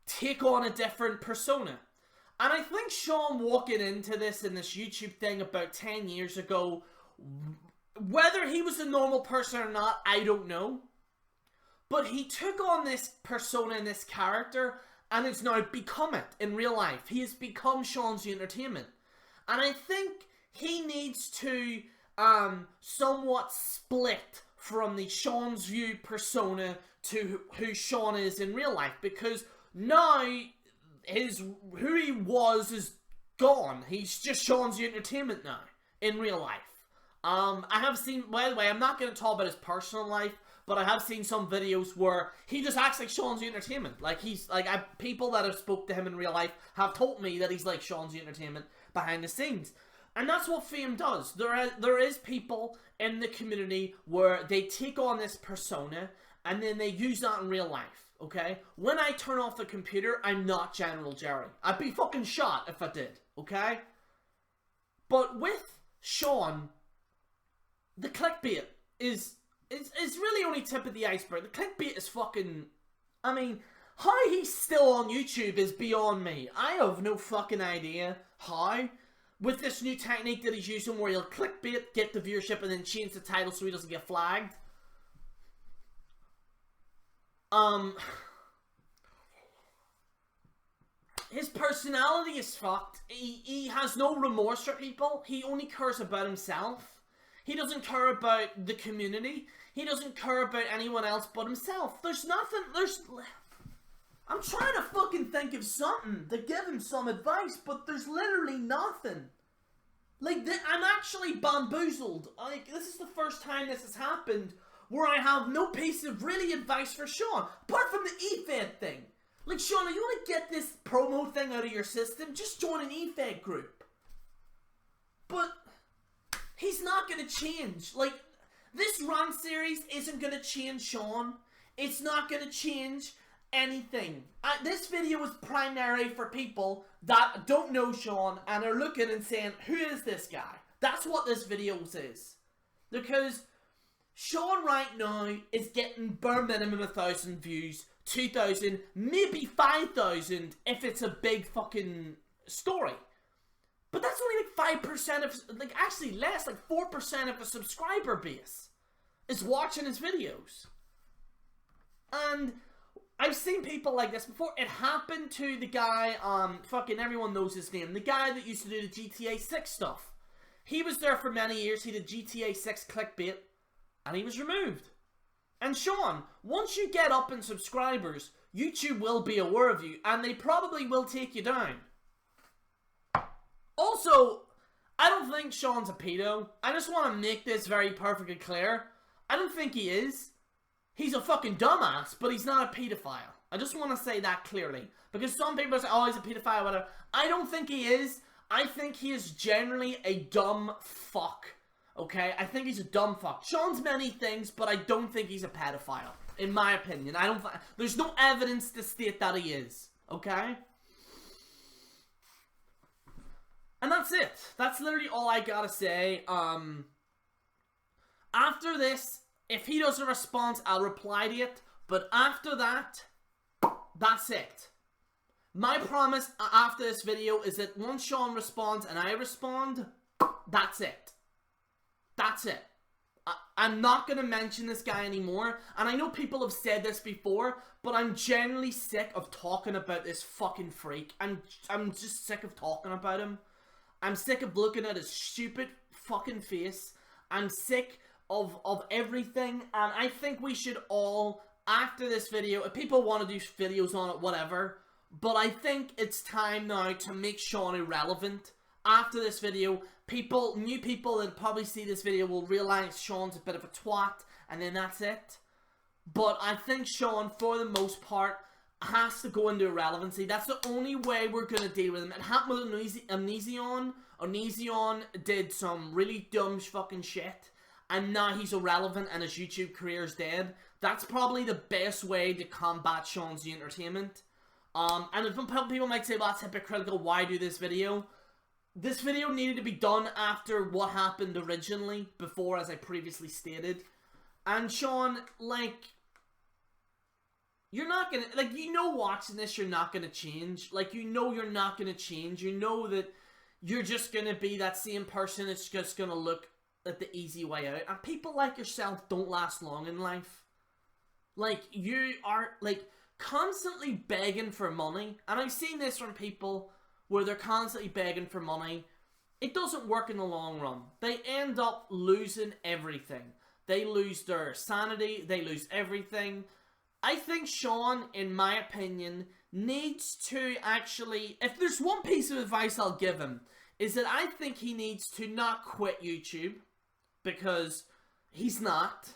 take on a different persona. And I think Sean walking into this in this YouTube thing about 10 years ago, whether he was a normal person or not, I don't know. But he took on this persona and this character and has now become it in real life. He has become Seanzviewent Entertainment. And I think he needs to somewhat split from the Seanzviewent persona to who Sean is in real life. Because now who he was is gone. He's just Seanzviewent Entertainment now in real life. I have seen, by the way, I'm not going to talk about his personal life. But I have seen some videos where he just acts like Seanzviewent Entertainment. Like he's like people that have spoke to him in real life have told me that he's like Seanzviewent Entertainment behind the scenes, and that's what fame does. There is people in the community where they take on this persona and then they use that in real life. Okay, when I turn off the computer, I'm not General Jerry. I'd be fucking shot if I did. Okay, but with Sean, the clickbait is it's really only tip of the iceberg. The clickbait is fucking... I mean, how he's still on YouTube is beyond me. I have no fucking idea how. With this new technique that he's using where he'll clickbait, get the viewership, and then change the title so he doesn't get flagged. His personality is fucked. He has no remorse for people. He only cares about himself. He doesn't care about the community. He doesn't care about anyone else but himself. There's nothing, I'm trying to fucking think of something to give him some advice, but there's literally nothing. Like, I'm actually bamboozled. Like, this is the first time this has happened where I have no piece of really advice for Sean, apart from the e-fed thing. Like, Sean, if you want to get this promo thing out of your system, just join an e-fed group. But he's not going to change. Like, this Rant series isn't going to change Sean. It's not going to change anything. This video is primarily for people that don't know Sean and are looking and saying, who is this guy? That's what this video is. Because Sean right now is getting bare minimum 1,000 views, 2,000, maybe 5,000 if it's a big fucking story. But that's only like 5% of, like actually less, like 4% of a subscriber base is watching his videos. And I've seen people like this before. It happened to the guy, fucking everyone knows his name, the guy that used to do the GTA 6 stuff. He was there for many years, he did GTA 6 clickbait, and he was removed. And Sean, once you get up in subscribers, YouTube will be aware of you, and they probably will take you down. Also, I don't think Sean's a pedo. I just want to make this very perfectly clear. I don't think he is. He's a fucking dumbass, but he's not a pedophile. I just want to say that clearly. Because some people say, oh, he's a pedophile, whatever. I don't think he is. I think he is generally a dumb fuck. Okay? I think he's a dumb fuck. Sean's many things, but I don't think he's a pedophile. In my opinion. There's no evidence to state that he is. Okay? And that's it. That's literally all I gotta say. After this, if he doesn't respond, I'll reply to it. But after that, that's it. My promise after this video is that once Sean responds and I respond, that's it. That's it. I'm not going to mention this guy anymore. And I know people have said this before, but I'm generally sick of talking about this fucking freak. I'm just sick of talking about him. I'm sick of looking at his stupid fucking face. I'm sick of everything, and I think we should all, after this video, if people want to do videos on it, whatever, but I think it's time now to make Sean irrelevant. After this video, new people that probably see this video will realize Sean's a bit of a twat, and then that's it. But I think Sean, for the most part, has to go into irrelevancy. That's the only way we're going to deal with him. It happened with Amnesion. Amnesion did some really dumb fucking shit, and now he's irrelevant and his YouTube career's dead. That's probably the best way to combat Sean's entertainment. And if people might say, well, that's hypocritical, why do this video? This video needed to be done after what happened originally, before, as I previously stated. And Sean, like, you're not gonna, like, you know watching this, you're not gonna change. Like, you know you're not gonna change. You know that you're just gonna be that same person that's just gonna look at the easy way out. And people like yourself don't last long in life. Like, you are, like, constantly begging for money. And I've seen this from people where they're constantly begging for money. It doesn't work in the long run. They end up losing everything. They lose their sanity. They lose everything. I think Sean, in my opinion, needs to actually, if there's one piece of advice I'll give him, is that I think he needs to not quit YouTube, because he's not,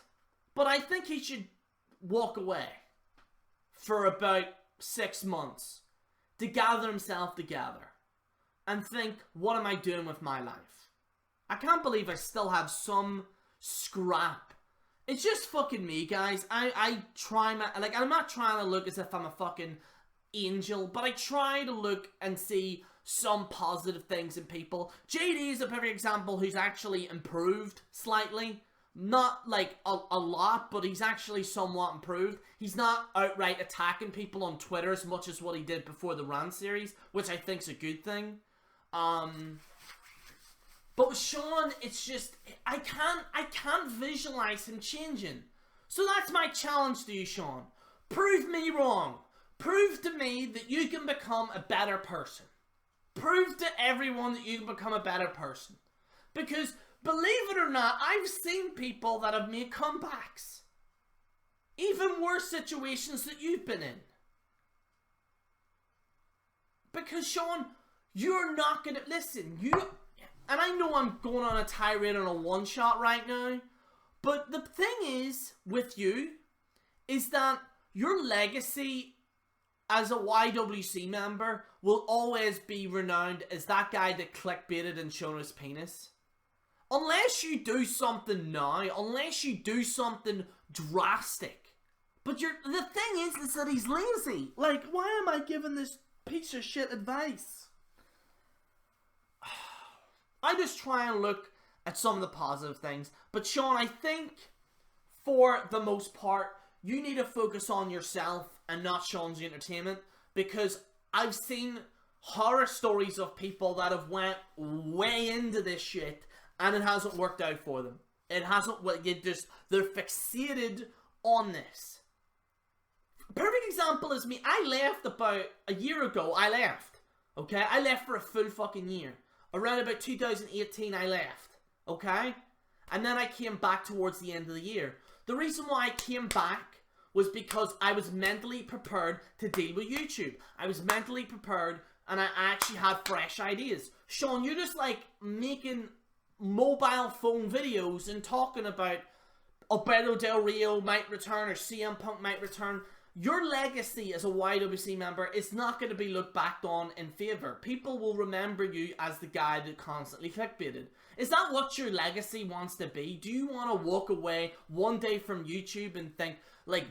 but I think he should walk away for about 6 months to gather himself together and think, what am I doing with my life? I can't believe I still have some scrap. It's just fucking me, guys. I try my, like, I'm not trying to look as if I'm a fucking angel, but I try to look and see some positive things in people. JD is a perfect example who's actually improved slightly, Not like a lot, but he's actually somewhat improved. He's not outright attacking people on Twitter as much as what he did before the Rant series, which I think's a good thing. But with Sean, it's just, I can't visualize him changing. So that's my challenge to you, Sean. Prove me wrong. Prove to me that you can become a better person. Prove to everyone that you can become a better person. Because, believe it or not, I've seen people that have made comebacks. Even worse situations that you've been in. Because, Sean, you're not gonna, listen, and I know I'm going on a tirade on a one-shot right now, but the thing is, with you, is that your legacy as a YWC member will always be renowned as that guy that clickbaited and shown his penis. Unless you do something now, unless you do something drastic. But the thing is that he's lazy. Like, why am I giving this piece of shit advice? I just try and look at some of the positive things. But Sean, I think for the most part, you need to focus on yourself and not Sean's entertainment. Because I've seen horror stories of people that have went way into this shit and it hasn't worked out for them. It hasn't, they're fixated on this. Perfect example is me. I left about a year ago. Okay? I left for a full fucking year. Around about 2018 I left, okay? And then I came back towards the end of the year. The reason why I came back was because I was mentally prepared to deal with YouTube. I was mentally prepared and I actually had fresh ideas. Sean, you're just like making mobile phone videos and talking about Alberto Del Rio might return or CM Punk might return. Your legacy as a YWC member is not going to be looked back on in favour. People will remember you as the guy that constantly clickbaited. Is that what your legacy wants to be? Do you want to walk away one day from YouTube and think, like,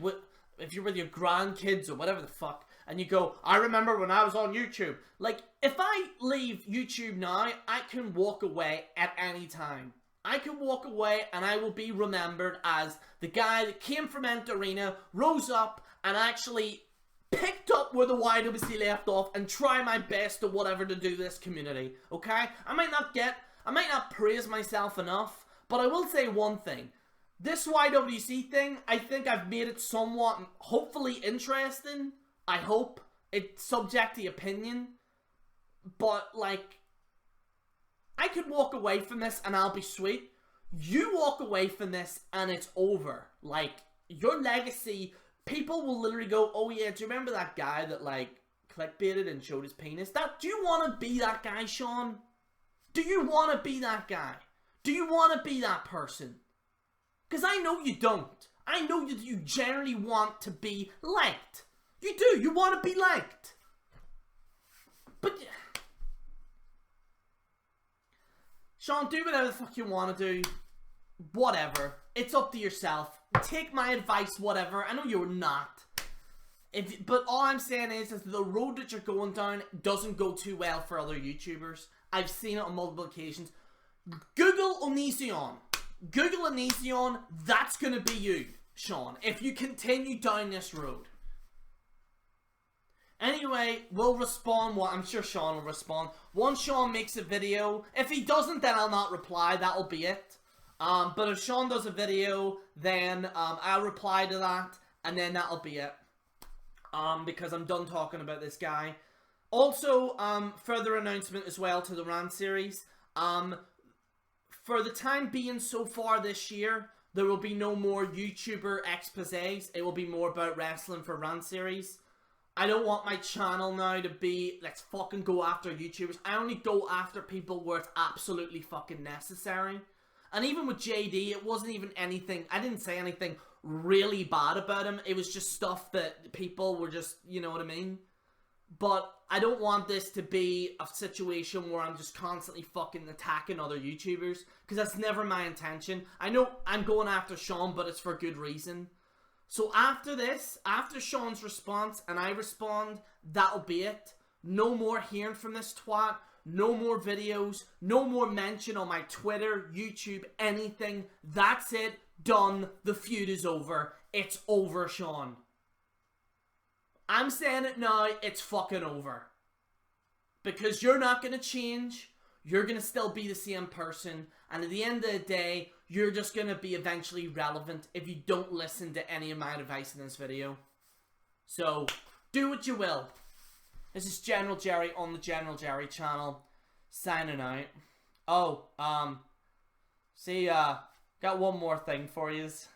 if you're with your grandkids or whatever the fuck, and you go, I remember when I was on YouTube. Like, if I leave YouTube now, I can walk away at any time. I can walk away and I will be remembered as the guy that came from Ent Arena, rose up, and actually picked up where the YWC left off and try my best to whatever to do this community, okay? I might not praise myself enough, but I will say one thing. This YWC thing, I think I've made it somewhat, hopefully interesting. I hope. It's subject to opinion. But, like, I could walk away from this and I'll be sweet. You walk away from this and it's over. Like, your legacy, people will literally go, oh yeah, do you remember that guy that, like, clickbaited and showed his penis? Do you want to be that guy, Sean? Do you want to be that guy? Do you want to be that person? Because I know you don't. I know that you generally want to be liked. You do. You want to be liked. But Sean, do whatever the fuck you want to do. Whatever. It's up to yourself. Take my advice, whatever. I know you're not. But all I'm saying is the road that you're going down doesn't go too well for other YouTubers. I've seen it on multiple occasions. Google Onision. Google Onision. That's going to be you, Sean, if you continue down this road. Anyway, we'll respond. I'm sure Sean will respond. Once Sean makes a video, if he doesn't, then I'll not reply. That'll be it. But if Sean does a video, then I'll reply to that, and then that'll be it. Because I'm done talking about this guy. Also, further announcement as well to the Rant series. For the time being so far this year, there will be no more YouTuber exposés. It will be more about wrestling for Rant series. I don't want my channel now to be, let's fucking go after YouTubers. I only go after people where it's absolutely fucking necessary. And even with JD, it wasn't even anything, I didn't say anything really bad about him. It was just stuff that people were just, you know what I mean? But I don't want this to be a situation where I'm just constantly fucking attacking other YouTubers. Because that's never my intention. I know I'm going after Sean, but it's for good reason. So after this, after Sean's response and I respond, that'll be it. No more hearing from this twat. No more videos, no more mention on my Twitter, YouTube, anything. That's it. Done. The feud is over. It's over, Sean. I'm saying it now, it's fucking over. Because you're not going to change. You're going to still be the same person. And at the end of the day, you're just going to be eventually relevant if you don't listen to any of my advice in this video. So, do what you will. This is General Jerry on the General Jerry channel. Signing out. Oh, got one more thing for yous.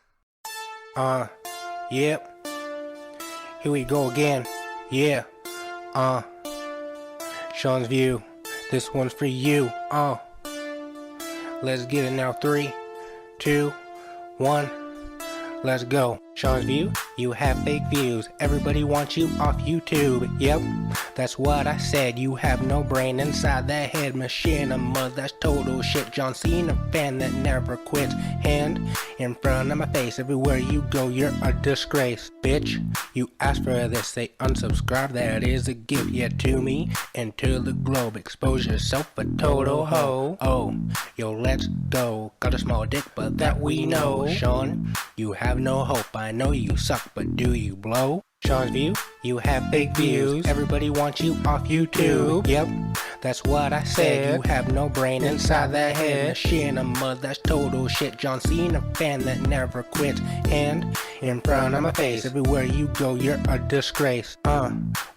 Yep. Here we go again. Yeah. Sean's View. This one's for you. Let's get it now. 3, 2, 1. Let's go. Sean's View, you have fake views. Everybody wants you off YouTube. Yep, that's what I said. You have no brain inside that head. Machinima, that's total shit. John Cena fan that never quits. Hand in front of my face. Everywhere you go, you're a disgrace. Bitch, you asked for this. They unsubscribe. That is a gift, yeah, to me and to the globe. Expose yourself a total hoe. Oh, yo, let's go. Got a small dick, but that we know. Sean, you have no hope. I know you suck, but do you blow? Sean's View, you have fake views. Everybody wants you off YouTube. Yep, that's what I said. You have no brain inside that head. Machinima, that's total shit. John Cena fan that never quits. Hand in front of my face. Everywhere you go, you're a disgrace.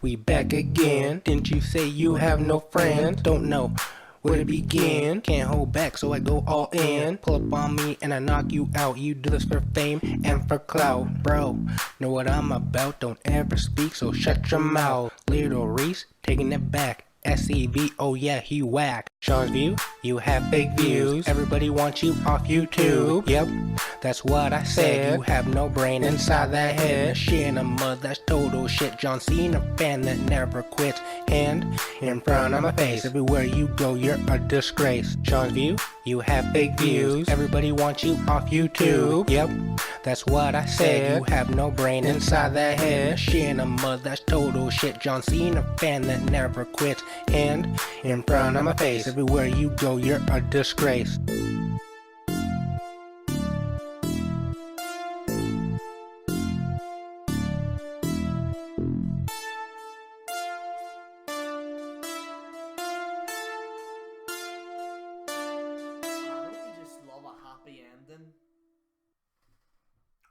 We back again. Didn't you say you have no friends? Don't know where to begin. Can't hold back, so I go all in. Pull up on me and I knock you out. You do this for fame and for clout. Bro, know what I'm about. Don't ever speak, so shut your mouth. Little Reese, taking it back. SCV, oh yeah, he whack. Sean's View, you have fake views. Everybody wants you off YouTube. Yep, that's what I said. You have no brain inside that head. Machinima, that's total shit. John Cena fan that never quits. Hand in front of my face. Everywhere you go, you're a disgrace. Sean's View, you have fake views. Everybody wants you off YouTube. Yep, that's what I said. You have no brain inside that head. Machinima, that's total shit. John Cena fan that never quits. Hand in front of my face. Everywhere you go, you're a disgrace.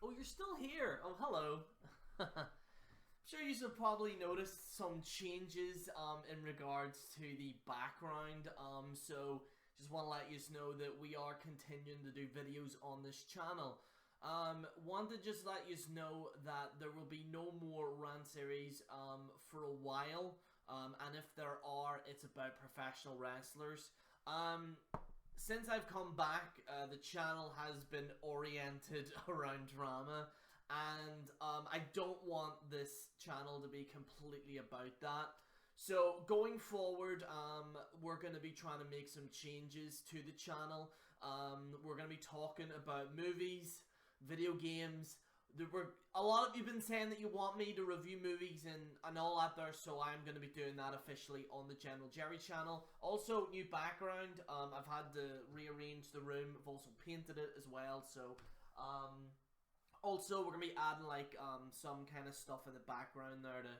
Oh, you're still here. Oh, hello. I'm sure you have probably noticed some changes in regards to the background. So just want to let you know that we are continuing to do videos on this channel. Want to just let you know that there will be no more Rant series for a while. And if there are, it's about professional wrestlers. Since I've come back, the channel has been oriented around drama, and I don't want this channel to be completely about that. So going forward, we're going to be trying to make some changes to the channel. We're going to be talking about movies, video games. A lot of you have been saying that you want me to review movies and all that there, so I'm going to be doing that officially on the General Jerry channel. Also, new background. I've had to rearrange the room. I've also painted it as well, so also we're going to be adding like some kind of stuff in the background there to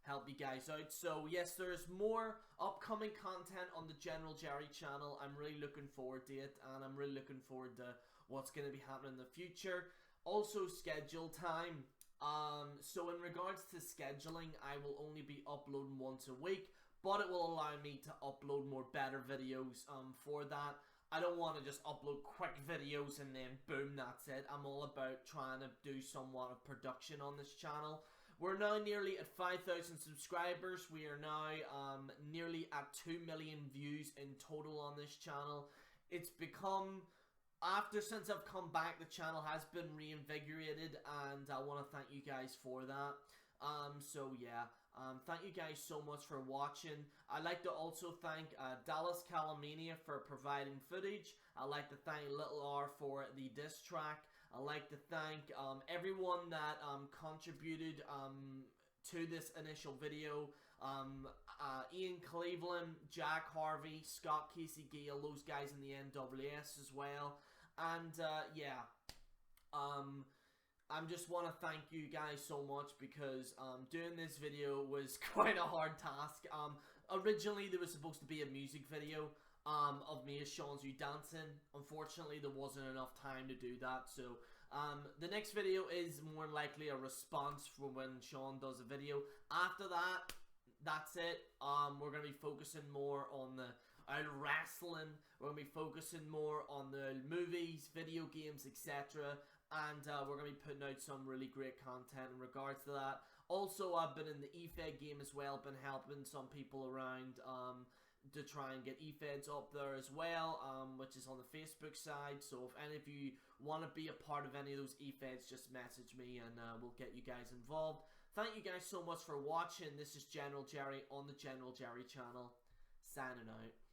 help you guys out. So yes, there's more upcoming content on the General Jerry channel. I'm really looking forward to it, and I'm really looking forward to what's going to be happening in the future. Also, schedule time. So in regards to scheduling, I will only be uploading once a week, but it will allow me to upload more better videos for that. I don't want to just upload quick videos and then boom, that's it. I'm all about trying to do somewhat of production on this channel. We're now nearly at 5,000 subscribers. We are now nearly at 2 million views in total on this channel. It's become... Since I've come back, the channel has been reinvigorated, and I want to thank you guys for that. So yeah, thank you guys so much for watching. I'd like to also thank Dallas Kalamania for providing footage. I'd like to thank Little R for the diss track. I'd like to thank everyone that contributed to this initial video. Ian Cleveland, Jack Harvey, Scott Casey Gale, those guys in the NWS as well. And yeah, I just want to thank you guys so much because doing this video was quite a hard task. Originally there was supposed to be a music video of me as Seanzviewent dancing. Unfortunately there wasn't enough time to do that, so the next video is more likely a response from when Sean does a video. After that, that's it. We're going to be focusing more on the wrestling, we're going to be focusing more on the movies, video games, etc. And we're going to be putting out some really great content in regards to that. Also, I've been in the eFed game as well, been helping some people around to try and get eFeds up there as well, which is on the Facebook side. So if any of you want to be a part of any of those eFeds, just message me and we'll get you guys involved. Thank you guys so much for watching. This is General Jerry on the General Jerry channel, signing out.